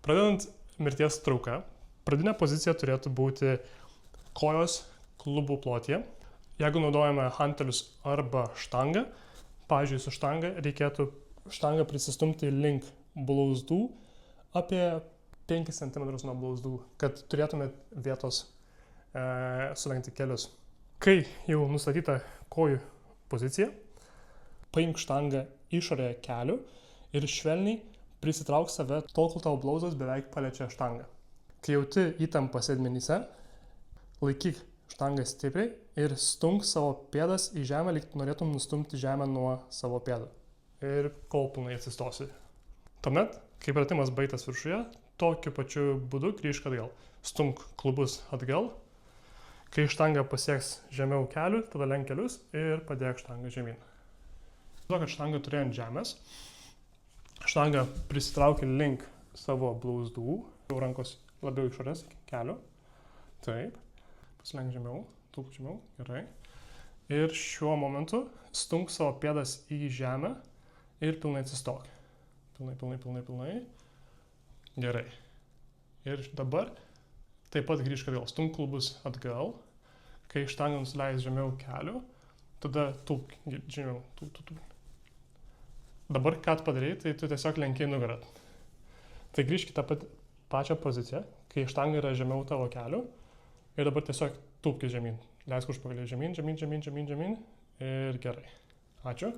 Pradedant mirties trauką, pradinė pozicija turėtų būti kojos klubų plotyje. Jeigu naudojame hantelius arba štangą, pavyzdžiui, su štanga reikėtų štangą prisistumti link blauzdų apie 5 cm nuo blauzdų, kad turėtumėt vietos sulenkti kelius. Kai jau nustatyta kojų pozicija, paimk štangą išorėje kelių ir švelniai prisitrauk save tol, kol tavo blauzdos beveik paliečia štangą. Kai jauti įtampą sėdmenyse, laikyk štangą stipriai ir stunk savo pėdas į žemę, lyg norėtum nustumti žemę nuo savo pėdų. Ir kol pilnai atsistosi. Tuomet, kai pratimas baigtas viršuje, tokiu pačiu būdu grįžk atgal. Stunk klubus atgal. Kai štanga pasieks žemiau kelių, tada lenk kelius ir padėk štangą žemyn. To, kad štangą turėjo ant žemės, štangą prisitrauki link savo blauzdų, rankos labiau išorės kelių. Taip. Pasilenk žemiau, truputį žemiau, gerai. Ir šiuo momentu stunk savo pėdas į žemę ir pilnai atsistok. Pilnai. Gerai. Ir dabar taip pat grįžk atgal. Stunk klubus atgal. Kai štanga nusileis žemiau kelių, tada tūpk žemiau. Dabar ką tu padarai, tai tu tiesiog lenkiai nugarą. Tai grįžk į tą pačią poziciją, kai štanga yra žemiau tavo kelių. Ir dabar tiesiog tūpki žemyn. Leisk užpakalį žemyn ir gerai. Ačiū.